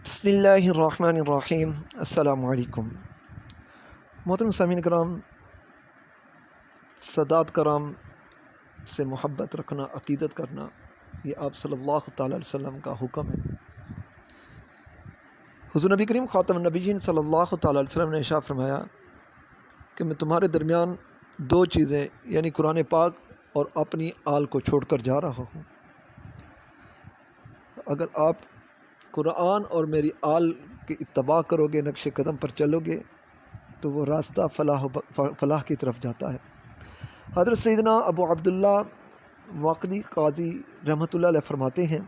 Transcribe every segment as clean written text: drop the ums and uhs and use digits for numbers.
بسم اللہ الرحمن الرحیم۔ السلام علیکم محترم سامعین کرام، سادات کرام سے محبت رکھنا، عقیدت کرنا، یہ آپ صلی اللہ تعالیٰ علیہ وسلم کا حکم ہے۔ حضور نبی کریم خاتم النبیین صلی اللہ تعالیٰ علیہ وسلم نے ارشاد فرمایا کہ میں تمہارے درمیان دو چیزیں یعنی قرآن پاک اور اپنی آل کو چھوڑ کر جا رہا ہوں۔ اگر آپ قرآن اور میری آل کی اتباع کرو گے، نقش قدم پر چلو گے، تو وہ راستہ فلاح کی طرف جاتا ہے۔ حضرت سیدنا ابو عبداللہ واقدی قاضی رحمۃ اللہ علیہ فرماتے ہیں،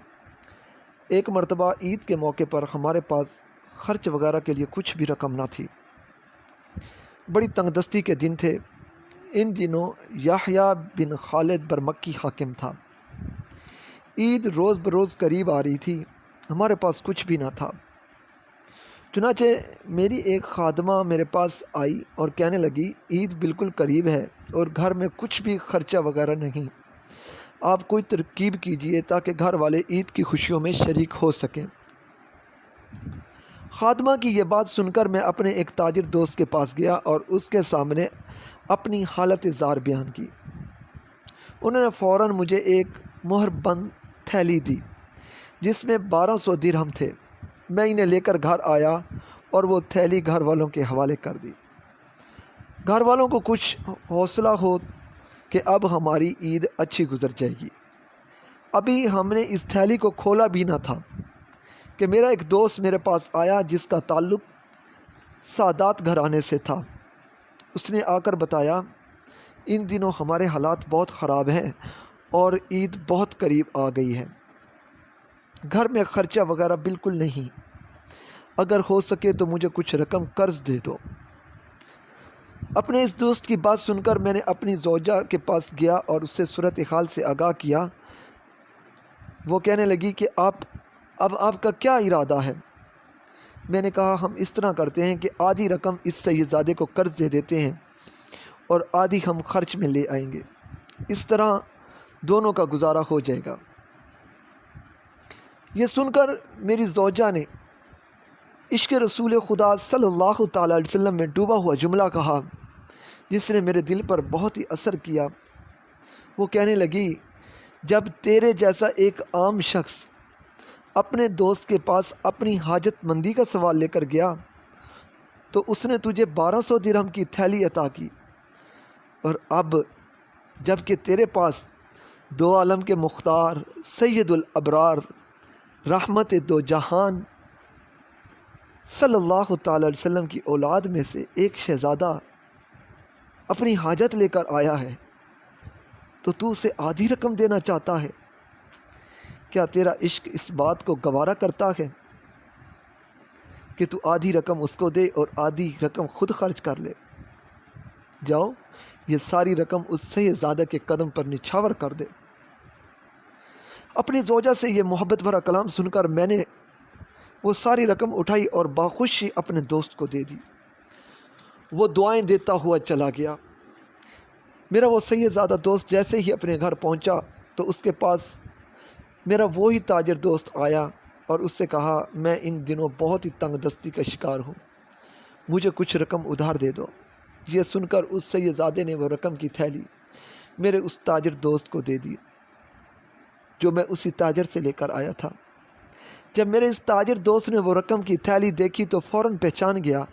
ایک مرتبہ عید کے موقع پر ہمارے پاس خرچ وغیرہ کے لیے کچھ بھی رقم نہ تھی۔ بڑی تنگ دستی کے دن تھے۔ ان دنوں یحییٰ بن خالد برمکی حاکم تھا۔ عید روز بروز قریب آ رہی تھی، ہمارے پاس کچھ بھی نہ تھا۔ چنانچہ میری ایک خادمہ میرے پاس آئی اور کہنے لگی، عید بالکل قریب ہے اور گھر میں کچھ بھی خرچہ وغیرہ نہیں، آپ کوئی ترکیب کیجئے تاکہ گھر والے عید کی خوشیوں میں شریک ہو سکیں۔ خادمہ کی یہ بات سن کر میں اپنے ایک تاجر دوست کے پاس گیا اور اس کے سامنے اپنی حالت زار بیان کی۔ انہوں نے فوراً مجھے ایک مہر بند تھیلی دی جس میں 1200 درہم تھے۔ میں انہیں لے کر گھر آیا اور وہ تھیلی گھر والوں کے حوالے کر دی۔ گھر والوں کو کچھ حوصلہ ہو کہ اب ہماری عید اچھی گزر جائے گی۔ ابھی ہم نے اس تھیلی کو کھولا بھی نہ تھا کہ میرا ایک دوست میرے پاس آیا جس کا تعلق سادات گھرانے سے تھا۔ اس نے آ کر بتایا، ان دنوں ہمارے حالات بہت خراب ہیں اور عید بہت قریب آ گئی ہے، گھر میں خرچہ وغیرہ بالکل نہیں، اگر ہو سکے تو مجھے کچھ رقم قرض دے دو۔ اپنے اس دوست کی بات سن کر میں نے اپنی زوجہ کے پاس گیا اور اس سے صورتحال سے آگاہ کیا۔ وہ کہنے لگی کہ اب آپ کا کیا ارادہ ہے؟ میں نے کہا، ہم اس طرح کرتے ہیں کہ آدھی رقم اس سیدزادے کو قرض دے دیتے ہیں اور آدھی ہم خرچ میں لے آئیں گے، اس طرح دونوں کا گزارا ہو جائے گا۔ یہ سن کر میری زوجہ نے عشق رسول خدا صلی اللہ تعالیٰ علیہ وسلم میں ڈوبا ہوا جملہ کہا جس نے میرے دل پر بہت ہی اثر کیا۔ وہ کہنے لگی، جب تیرے جیسا ایک عام شخص اپنے دوست کے پاس اپنی حاجت مندی کا سوال لے کر گیا تو اس نے تجھے 1200 درہم کی تھیلی عطا کی، اور اب جب کہ تیرے پاس دو عالم کے مختار سید الابرار رحمت دو جہان صلی اللہ تعالیٰ علیہ وسلم کی اولاد میں سے ایک شہزادہ اپنی حاجت لے کر آیا ہے تو تو اسے آدھی رقم دینا چاہتا ہے؟ کیا تیرا عشق اس بات کو گوارا کرتا ہے کہ تو آدھی رقم اس کو دے اور آدھی رقم خود خرچ کر لے؟ جاؤ، یہ ساری رقم اس شہزادہ کے قدم پر نچھاور کر دے۔ اپنی زوجہ سے یہ محبت بھرا کلام سن کر میں نے وہ ساری رقم اٹھائی اور باخوشی اپنے دوست کو دے دی۔ وہ دعائیں دیتا ہوا چلا گیا۔ میرا وہ سیدزادہ دوست جیسے ہی اپنے گھر پہنچا تو اس کے پاس میرا وہی تاجر دوست آیا اور اس سے کہا، میں ان دنوں بہت ہی تنگ دستی کا شکار ہوں، مجھے کچھ رقم ادھار دے دو۔ یہ سن کر اس سیدزادے نے وہ رقم کی تھیلی میرے اس تاجر دوست کو دے دی جو میں اسی تاجر سے لے کر آیا تھا۔ جب میرے اس تاجر دوست نے وہ رقم کی تھیلی دیکھی تو فوراً پہچان گیا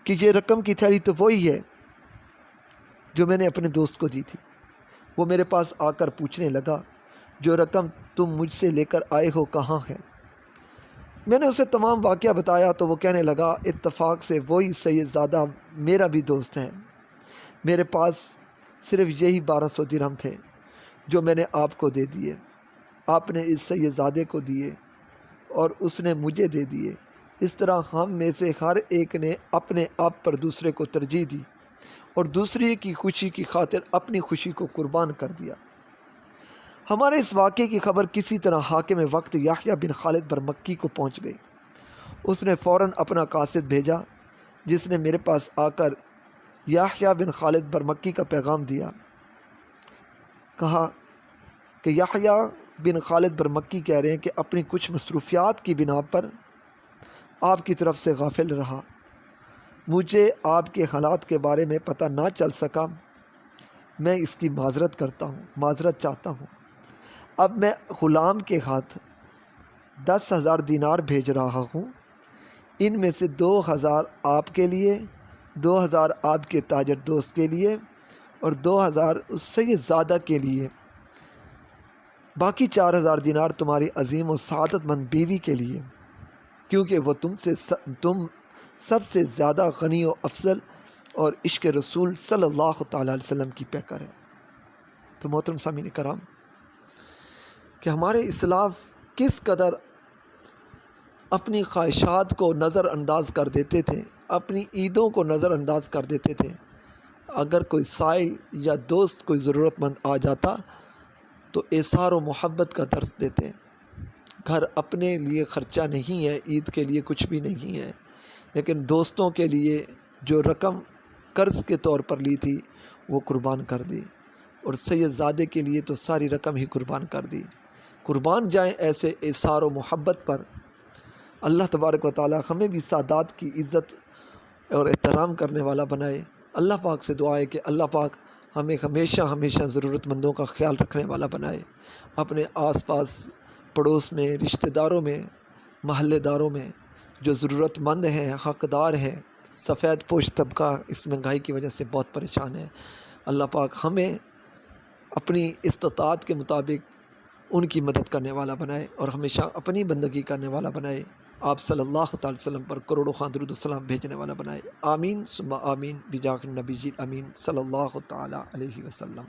کہ یہ رقم کی تھیلی تو وہی ہے جو میں نے اپنے دوست کو دی تھی۔ وہ میرے پاس آ کر پوچھنے لگا، جو رقم تم مجھ سے لے کر آئے ہو کہاں ہے؟ میں نے اسے تمام واقعہ بتایا تو وہ کہنے لگا، اتفاق سے وہی سیدزادہ میرا بھی دوست ہے، میرے پاس صرف یہی 1200 درہم تھے جو میں نے آپ کو دے دیے، آپ نے اس سیدزادے کو دیے اور اس نے مجھے دے دیے۔ اس طرح ہم میں سے ہر ایک نے اپنے آپ پر دوسرے کو ترجیح دی اور دوسرے کی خوشی کی خاطر اپنی خوشی کو قربان کر دیا۔ ہمارے اس واقعے کی خبر کسی طرح حاکم وقت یحییٰ بن خالد برمکی کو پہنچ گئی۔ اس نے فوراً اپنا قاصد بھیجا جس نے میرے پاس آ کر یحییٰ بن خالد برمکی کا پیغام دیا۔ کہا کہ یحییٰ بن خالد برمکی کہہ رہے ہیں کہ اپنی کچھ مصروفیات کی بنا پر آپ کی طرف سے غافل رہا، مجھے آپ کے حالات کے بارے میں پتہ نہ چل سکا، میں اس کی معذرت چاہتا ہوں۔ اب میں غلام کے ہاتھ 10,000 دینار بھیج رہا ہوں، ان میں سے 2,000 آپ کے لیے، 2,000 آپ کے تاجر دوست کے لیے اور 2,000 اس سے یہ زیادہ کے لیے، باقی 4,000 دینار تمہاری عظیم و سعادت مند بیوی کے لیے، کیونکہ وہ تم سب سے زیادہ غنی و افضل اور عشق رسول صلی اللہ تعالیٰ علیہ وسلم کی پیکر ہے۔ تو محترم سامعین کرام، کہ ہمارے اسلاف کس قدر اپنی خواہشات کو نظر انداز کر دیتے تھے، اپنی عیدوں کو نظر انداز کر دیتے تھے۔ اگر کوئی سائل یا دوست کوئی ضرورت مند آ جاتا تو ایثار و محبت کا درس دیتے۔ گھر اپنے لیے خرچہ نہیں ہے، عید کے لیے کچھ بھی نہیں ہے، لیکن دوستوں کے لیے جو رقم قرض کے طور پر لی تھی وہ قربان کر دی، اور سید زادے کے لیے تو ساری رقم ہی قربان کر دی۔ قربان جائیں ایسے ایثار و محبت پر۔ اللہ تبارک و تعالی ہمیں بھی سادات کی عزت اور احترام کرنے والا بنائے۔ اللہ پاک سے دعا ہے کہ اللہ پاک ہمیں ہمیشہ ضرورت مندوں کا خیال رکھنے والا بنائے۔ اپنے آس پاس پڑوس میں، رشتہ داروں میں، محلے داروں میں جو ضرورت مند ہیں، حقدار ہیں، سفید پوش طبقہ اس مہنگائی کی وجہ سے بہت پریشان ہے، اللہ پاک ہمیں اپنی استطاعت کے مطابق ان کی مدد کرنے والا بنائے اور ہمیشہ اپنی بندگی کرنے والا بنائے۔ آپ صلی اللہ تعالی وسلم پر کروڑوں خان درود و سلام بھیجنے والا بنائے۔ آمین ثم آمین بجاہ النبی امین صلی اللہ تعالی علیہ وسلم۔